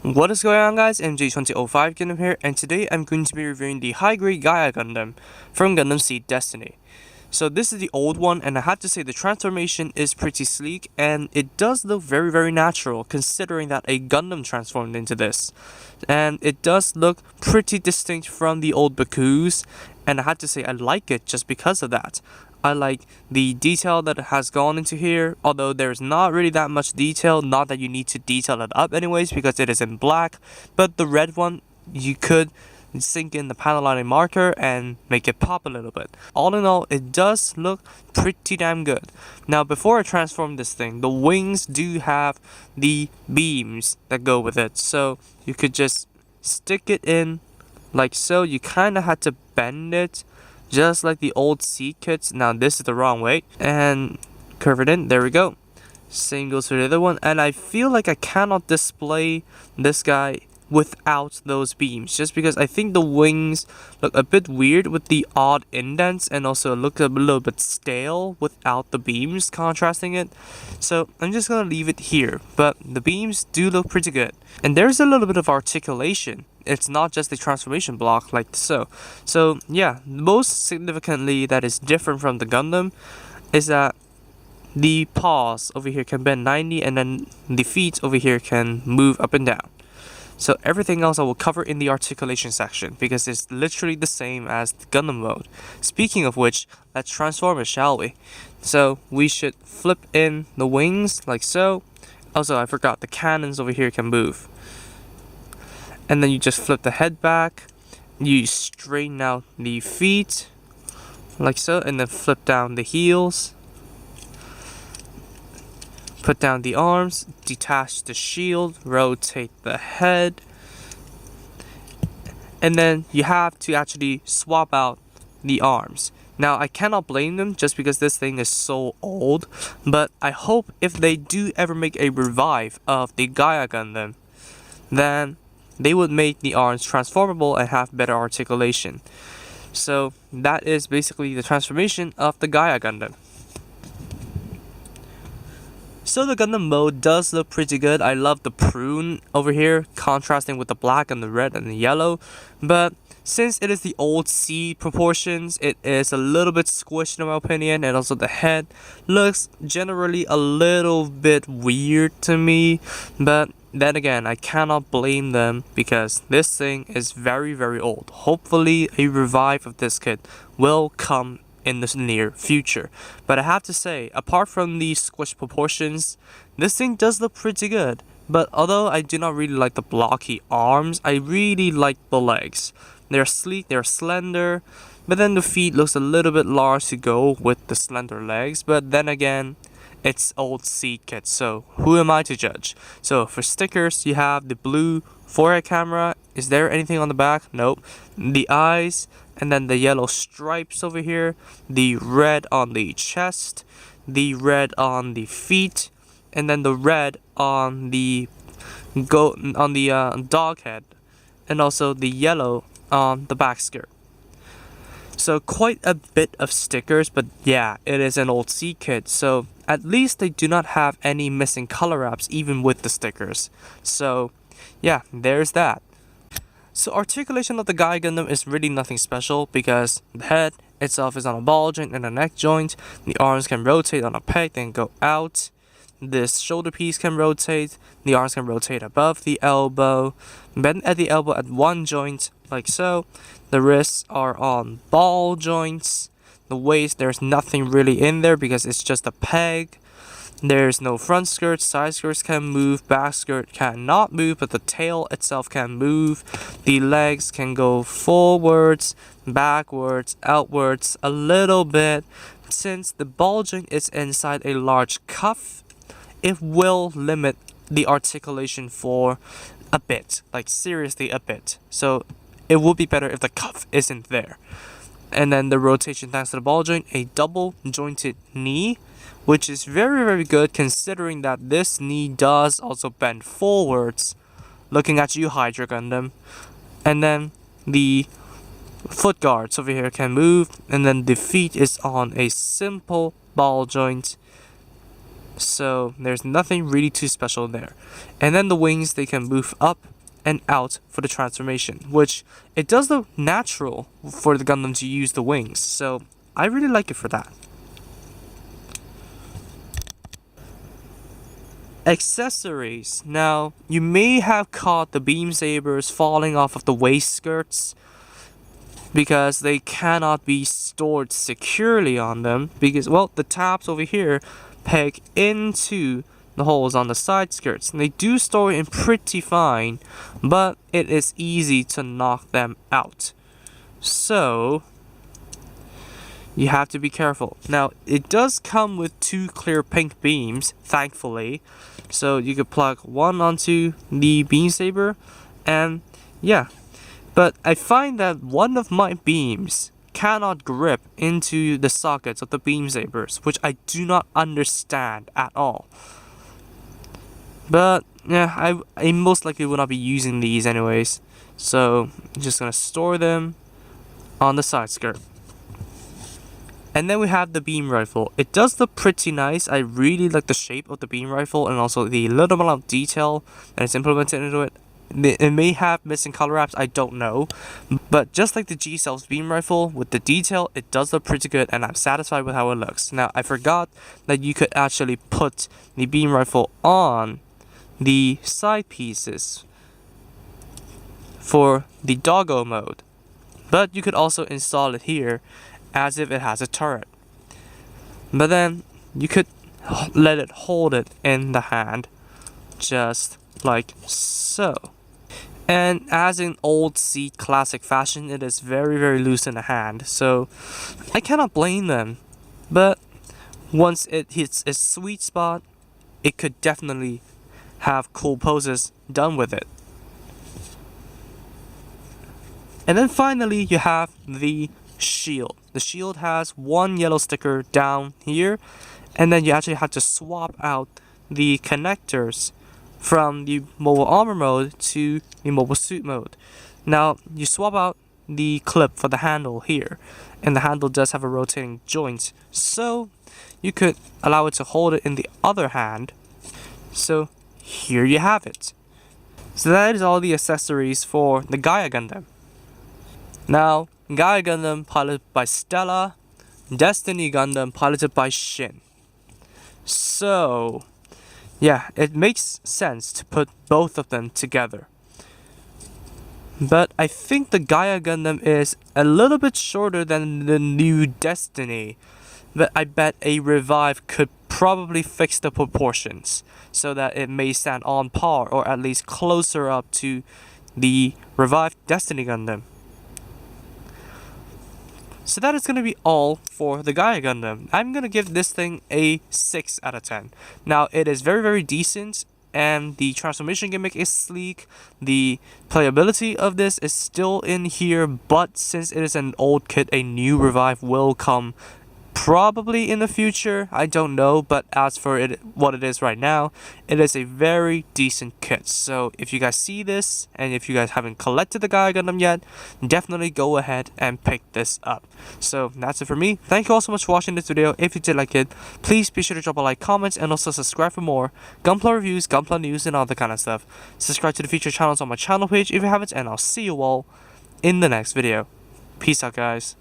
What is going on, guys? MJ2005 Gundam here, and today I'm going to be reviewing the high-grade Gaia Gundam from Gundam Seed Destiny. So this is the old one, and I have to say the transformation is pretty sleek, and it does look very natural considering that a Gundam transformed into this. And it does look pretty distinct from the old Baku's, and I have to say I like it just because of that. I like the detail that has gone into here, although there's not really that much detail, not that you need to detail it up anyways because it is in black, but the red one, you could sink in the panel lining marker and make it pop a little bit. All in all, it does look pretty damn good. Now before I transform this thing, the wings do have the beams that go with it, so you could just stick it in like so. You kind of had to bend it just like the old seed kits. Now this is the wrong way, and curve it in, there we go. Same goes for the other one, and I feel like I cannot display this guy without those beams, just because I think the wings look a bit weird with the odd indents, and also look a little bit stale without the beams contrasting it. So I'm just gonna leave it here, but the beams do look pretty good, and there's a little bit of articulation. It's not just the transformation block like so. So yeah, most significantly that is different from the Gundam is that the paws over here can bend 90, and then the feet over here can move up and down. So everything else I will cover in the articulation section because it's literally the same as the Gundam mode. Speaking of which, let's transform it, shall we? So we should flip in the wings like so. Also, I forgot the cannons over here can move. And then you just flip the head back, you straighten out the feet like so, and then flip down the heels, put down the arms, detach the shield, rotate the head, and then you have to actually swap out the arms. Now I cannot blame them just because this thing is so old, but I hope if they do ever make a revive of the Gaia Gundam, then they would make the arms transformable and have better articulation. So that is basically the transformation of the Gaia Gundam. So the Gundam mode does look pretty good. I love the prune over here, contrasting with the black and the red and the yellow. But since it is the old seed proportions, it is a little bit squished in my opinion, and also the head looks generally a little bit weird to me. But then again, I cannot blame them because this thing is very old. Hopefully a revive of this kit will come in the near future. But I have to say, apart from the squished proportions, this thing does look pretty good. But although I do not really like the blocky arms, I really like the legs. They're sleek, they're slender, but then the feet looks a little bit large to go with the slender legs. But then again, it's old seed kit, so who am I to judge? So for stickers, you have the blue forehead camera. Is there anything on the back? Nope. The eyes, and then the yellow stripes over here, the red on the chest, the red on the feet, and then the red on the dog head, and also the yellow on the back skirt. So quite a bit of stickers, but yeah, it is an old seed kit, so at least they do not have any missing color wraps even with the stickers. So yeah, there's that. So articulation of the Gaia Gundam is really nothing special because the head itself is on a ball joint and a neck joint. The arms can rotate on a peg then go out. This shoulder piece can rotate. The arms can rotate above the elbow. Bend at the elbow at one joint like so. The wrists are on ball joints. The waist, there's nothing really in there because it's just a peg. There's no front skirt, side skirts can move, back skirt cannot move, but the tail itself can move. The legs can go forwards, backwards, outwards a little bit. Since the ball joint is inside a large cuff, it will limit the articulation for a bit, like seriously a bit. So it would be better if the cuff isn't there. And then the rotation thanks to the ball joint, a double jointed knee, which is very good considering that this knee does also bend forwards, looking at you, Hydra Gundam. And then the foot guards over here can move, and then the feet is on a simple ball joint. So there's nothing really too special there. And then the wings, they can move up and out for the transformation, which it does look natural for the Gundam to use the wings. So I really like it for that. Accessories. Now, you may have caught the beam sabers falling off of the waist skirts because they cannot be stored securely on them because, well, the tabs over here peg into the holes on the side skirts. And they do store in pretty fine, but it is easy to knock them out. So you have to be careful. Now, it does come with 2 clear pink beams, thankfully. So you could plug one onto the beam saber, and yeah. But I find that one of my beams cannot grip into the sockets of the beam sabers, which I do not understand at all. But yeah, I most likely will not be using these anyways. So I'm just gonna store them on the side skirt. And then we have the beam rifle. It does look pretty nice. I really like the shape of the beam rifle and also the little amount of detail that is implemented into it. It may have missing color wraps, I don't know. But just like the G-Cells beam rifle, with the detail, it does look pretty good and I'm satisfied with how it looks. Now, I forgot that you could actually put the beam rifle on the side pieces for the doggo mode. But you could also install it here as if it has a turret. But then you could let it hold it in the hand, just like so. And as in old C classic fashion, it is very, very loose in the hand, so I cannot blame them. But once it hits its sweet spot, it could definitely have cool poses done with it. And then finally, you have the shield. The shield has one yellow sticker down here, and then you actually have to swap out the connectors from the mobile armor mode to the mobile suit mode. Now, you swap out the clip for the handle here, and the handle does have a rotating joint, so you could allow it to hold it in the other hand. So here you have it. So that is all the accessories for the Gaia Gundam. Now, Gaia Gundam piloted by Stella, Destiny Gundam piloted by Shin. So yeah, it makes sense to put both of them together. But I think the Gaia Gundam is a little bit shorter than the new Destiny. But I bet a revive could probably fix the proportions so that it may stand on par or at least closer up to the revived Destiny Gundam. So that is going to be all for the Gaia Gundam. I'm going to give this thing a 6 out of 10. Now, it is very, very decent, and the transformation gimmick is sleek. The playability of this is still in here, but since it is an old kit, a new revive will come probably in the future. I don't know, but as for it, what it is right now, it is a very decent kit. So if you guys see this, and if you guys haven't collected the Gaia Gundam yet, definitely go ahead and pick this up. So that's it for me. Thank you all so much for watching this video. If you did like it, please be sure to drop a like, comment, and also subscribe for more Gunpla reviews, Gunpla news, and all that kind of stuff. Subscribe to the featured channels on my channel page if you haven't, and I'll see you all in the next video. Peace out, guys.